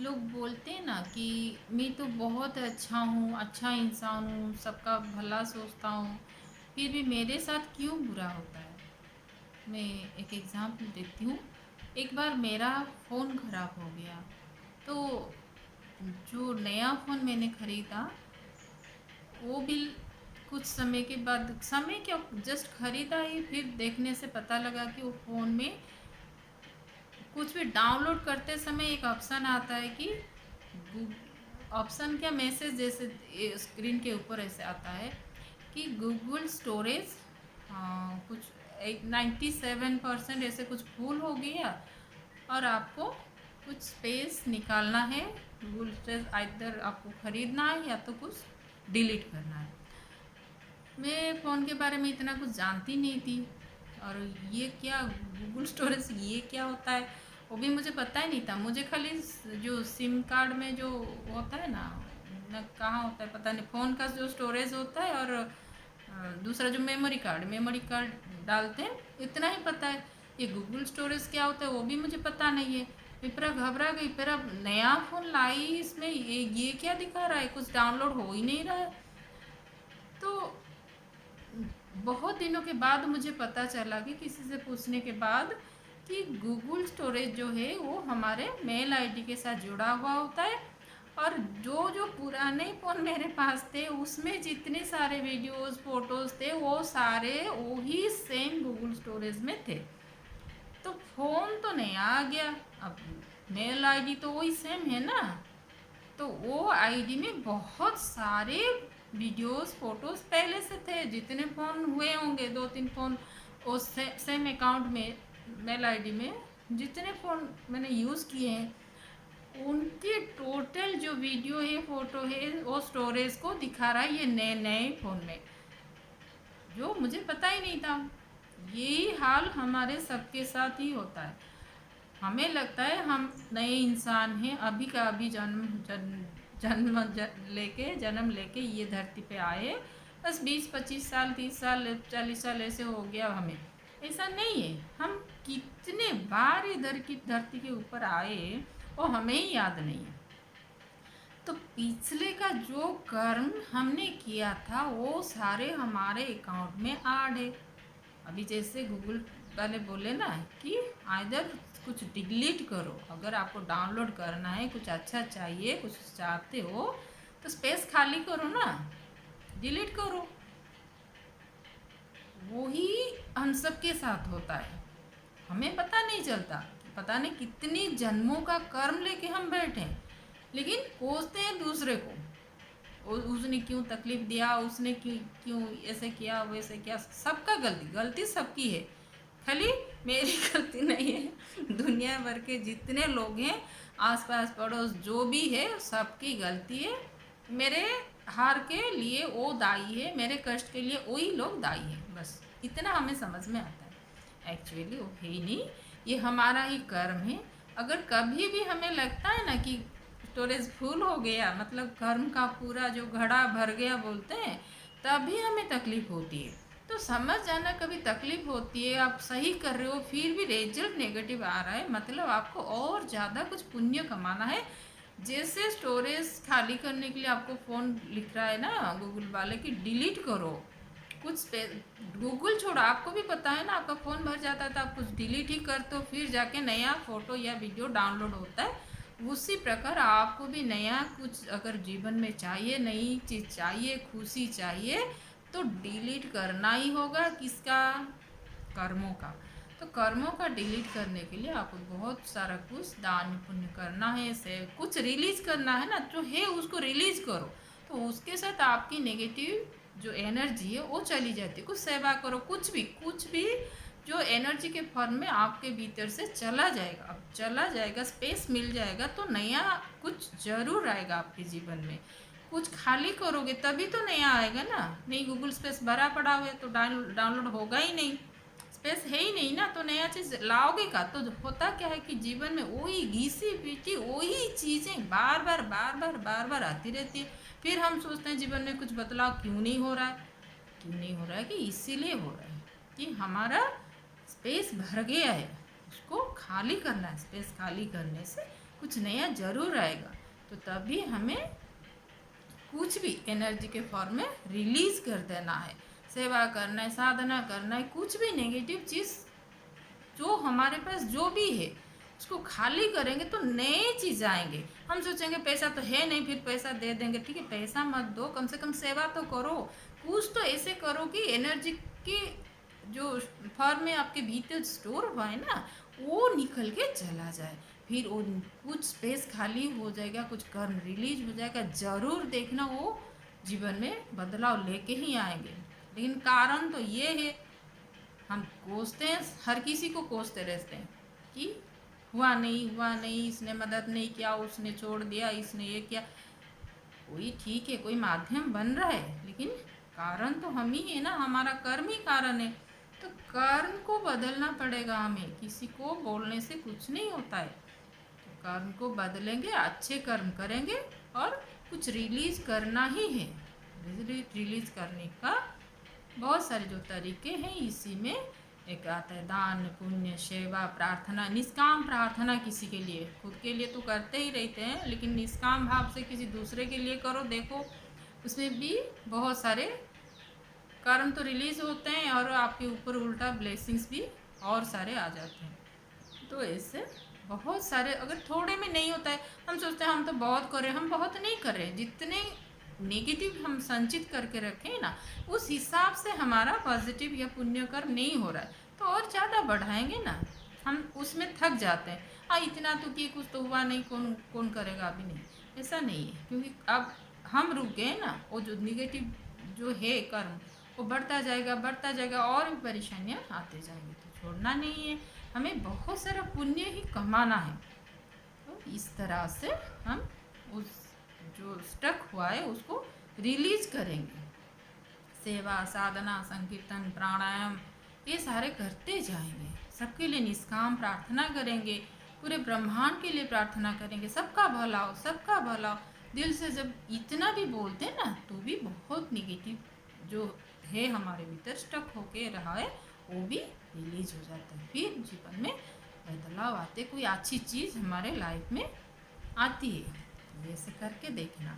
लोग बोलते हैं ना कि मैं तो बहुत अच्छा हूँ, अच्छा इंसान हूँ, सबका भला सोचता हूँ, फिर भी मेरे साथ क्यों बुरा होता है। मैं एक एग्ज़ाम्पल देती हूँ। एक बार मेरा फ़ोन ख़राब हो गया, तो जो नया फ़ोन मैंने ख़रीदा वो भी कुछ समय के बाद, समय क्या, जस्ट ख़रीदा ही, फिर देखने से पता लगा कि वो फ़ोन में कुछ भी डाउनलोड करते समय एक ऑप्शन आता है कि ऑप्शन क्या, मैसेज जैसे स्क्रीन के ऊपर ऐसे आता है कि गूगल स्टोरेज कुछ 97% ऐसे कुछ फुल हो गया और आपको कुछ स्पेस निकालना है। गूगल स्टोरेज आइदर आपको ख़रीदना है या तो कुछ डिलीट करना है। मैं फ़ोन के बारे में इतना कुछ जानती नहीं थी, और ये क्या गूगल स्टोरेज, ये क्या होता है वो भी मुझे पता ही नहीं था। मुझे खाली जो सिम कार्ड में जो होता है ना कहाँ होता है पता नहीं, फ़ोन का जो स्टोरेज होता है और दूसरा जो मेमोरी कार्ड डालते हैं, इतना ही पता है। ये गूगल स्टोरेज क्या होता है वो भी मुझे पता नहीं है। मैं पूरा घबरा गई, फिर अब नया फ़ोन लाई, इसमें ये क्या दिखा रहा है, कुछ डाउनलोड हो ही नहीं रहा है। तो बहुत दिनों के बाद मुझे पता चला कि किसी से पूछने के बाद कि गूगल स्टोरेज जो है वो हमारे मेल आईडी के साथ जुड़ा हुआ होता है, और जो जो पुराने फ़ोन मेरे पास थे उसमें जितने सारे वीडियोस फोटोज़ थे वो सारे वही सेम गूगल स्टोरेज में थे। तो फ़ोन तो नया आ गया, अब मेल आईडी तो वही सेम है ना, तो वो आईडी में बहुत सारे वीडियोस फोटोज़ पहले से थे, जितने फ़ोन हुए होंगे, 2-3 फ़ोन उस सेम अकाउंट में, मेल आईडी में जितने फ़ोन मैंने यूज़ किए हैं उनके टोटल जो वीडियो है, फ़ोटो है, वो स्टोरेज को दिखा रहा है ये नए नए फ़ोन में, जो मुझे पता ही नहीं था। यही हाल हमारे सबके साथ ही होता है। हमें लगता है हम नए इंसान हैं, अभी का अभी जन्म लेके ये धरती पे आए, बस 20-25 साल, 30 साल, 40 साल ऐसे हो गया हमें। ऐसा नहीं है, हम कितने बार इधर की धरती के ऊपर आए वो हमें ही याद नहीं है। तो पिछले का जो कर्म हमने किया था वो सारे हमारे अकाउंट में ऐड है। अभी जैसे गूगल वाले बोले ना कि आइदर कुछ डिलीट करो, अगर आपको डाउनलोड करना है, कुछ अच्छा चाहिए, कुछ चाहते हो, तो स्पेस खाली करो ना, डिलीट करो। वही हम सब के साथ होता है, हमें पता नहीं चलता। पता नहीं कितनी जन्मों का कर्म लेके हम बैठे हैं, लेकिन कोसते हैं दूसरे को। उसने क्यों तकलीफ दिया, उसने क्यों क्यों ऐसे किया, वैसे किया। सबका गलती, गलती सबकी है, खाली मेरी गलती नहीं है। दुनिया भर के जितने लोग हैं, आसपास पड़ोस जो भी है, सबकी गलती है। मेरे हार के लिए वो दायी है, मेरे कष्ट के लिए वही लोग दायी है, बस इतना हमें समझ में आता है। एक्चुअली वो है ही नहीं, ये हमारा ही कर्म है। अगर कभी भी हमें लगता है ना कि स्टोरेज फुल हो गया, मतलब कर्म का पूरा जो घड़ा भर गया बोलते हैं, तभी हमें तकलीफ होती है। तो समझ जाना, कभी तकलीफ होती है, आप सही कर रहे हो, फिर भी रिजल्ट नेगेटिव आ रहा है, मतलब आपको और ज़्यादा कुछ पुण्य कमाना है। जैसे स्टोरेज खाली करने के लिए आपको फ़ोन लिख रहा है ना गूगल वाले कि डिलीट करो कुछ, गूगल छोड़ो, आपको भी पता है ना, आपका फ़ोन भर जाता है तो आप कुछ डिलीट ही करते हो, फिर जाके नया फ़ोटो या वीडियो डाउनलोड होता है। उसी प्रकार आपको भी नया कुछ अगर जीवन में चाहिए, नई चीज़ चाहिए, खुशी चाहिए, तो डिलीट करना ही होगा। किसका? कर्मों का। तो कर्मों का डिलीट करने के लिए आपको बहुत सारा कुछ दान पुण्य करना है, से कुछ रिलीज करना है ना, जो है उसको रिलीज करो, तो उसके साथ आपकी नेगेटिव जो एनर्जी है वो चली जाती है। कुछ सेवा करो, कुछ भी जो एनर्जी के फॉर्म में आपके भीतर से चला जाएगा, अब चला जाएगा, स्पेस मिल जाएगा, तो नया कुछ जरूर आएगा आपके जीवन में। कुछ खाली करोगे तभी तो नया आएगा ना, नहीं गूगल स्पेस भरा पड़ा हुआ है तो डाउनलोड होगा ही नहीं, स्पेस है ही नहीं ना, तो नया चीज़ लाओगे का। तो होता क्या है कि जीवन में वही घिसी पीटी वही चीज़ें बार बार बार बार बार बार आती रहती है। फिर हम सोचते हैं जीवन में कुछ बदलाव क्यों नहीं हो रहा है। क्यों नहीं हो रहा है कि इसीलिए हो रहा है कि हमारा स्पेस भर गया है, उसको खाली करना है। स्पेस खाली करने से कुछ नया जरूर आएगा। तो तभी हमें कुछ भी एनर्जी के फॉर्म में रिलीज कर देना है। सेवा करना है, साधना करना है, कुछ भी नेगेटिव चीज़ जो हमारे पास जो भी है उसको खाली करेंगे तो नए चीज़ आएंगे। हम सोचेंगे पैसा तो है नहीं, फिर पैसा दे देंगे। ठीक है, पैसा मत दो, कम से कम सेवा तो करो। कुछ तो ऐसे करो कि एनर्जी की जो फॉर्म में आपके भीतर स्टोर हुआ है ना, वो निकल के चला जाए। फिर वो कुछ स्पेस खाली हो जाएगा, कुछ कर्म रिलीज हो जाएगा। ज़रूर देखना, वो जीवन में बदलाव लेके ही आएंगे। लेकिन कारण तो ये है, हम कोसते हैं, हर किसी को कोसते रहते हैं कि हुआ नहीं, हुआ नहीं, इसने मदद नहीं किया, उसने छोड़ दिया, इसने ये किया। कोई ठीक है, कोई माध्यम बन रहा है, लेकिन कारण तो हम ही है ना, हमारा कर्म ही कारण है। तो कर्म को बदलना पड़ेगा हमें, किसी को बोलने से कुछ नहीं होता है। तो कर्म को बदलेंगे, अच्छे कर्म करेंगे और कुछ रिलीज करना ही है। रिलीज करने का बहुत सारे जो तरीके हैं, इसी में एक आता है दान, पुण्य, सेवा, प्रार्थना, निष्काम प्रार्थना। किसी के लिए, खुद के लिए तो करते ही रहते हैं, लेकिन निष्काम भाव से किसी दूसरे के लिए करो, देखो उसमें भी बहुत सारे कर्म तो रिलीज होते हैं और आपके ऊपर उल्टा ब्लेसिंग्स भी और सारे आ जाते हैं। तो ऐसे बहुत सारे, अगर थोड़े में नहीं होता है, हम सोचते हैं हम तो बहुत कर रहे हैं, हम बहुत नहीं कर रहे। जितने नेगेटिव हम संचित करके रखें ना, उस हिसाब से हमारा पॉजिटिव या पुण्य कर्म नहीं हो रहा है। तो और ज़्यादा बढ़ाएंगे ना, हम उसमें थक जाते हैं। इतना तो किए, कुछ तो हुआ नहीं, कौन कौन करेगा, अभी नहीं। ऐसा नहीं है, क्योंकि अब हम रुक गए ना, वो जो निगेटिव जो है कर्म, वो बढ़ता जाएगा, बढ़ता जाएगा, और भी परेशानियाँ आते जाएंगे। तो छोड़ना नहीं है, हमें बहुत सारा पुण्य ही कमाना है। तो इस तरह से हम उस जो स्टक हुआ है उसको रिलीज करेंगे। सेवा, साधना, संकीर्तन, प्राणायाम, ये सारे करते जाएंगे। सबके लिए निष्काम प्रार्थना करेंगे, पूरे ब्रह्मांड के लिए प्रार्थना करेंगे, सबका भला हो, सबका भला हो। दिल से जब इतना भी बोलते हैं ना, तो भी बहुत निगेटिव जो है हमारे भीतर स्टक होके रहा है, वो भी रिलीज हो जाता है। फिर जीवन में बदलाव आते, कोई अच्छी चीज़ हमारे लाइफ में आती है। वैसे करके देखना।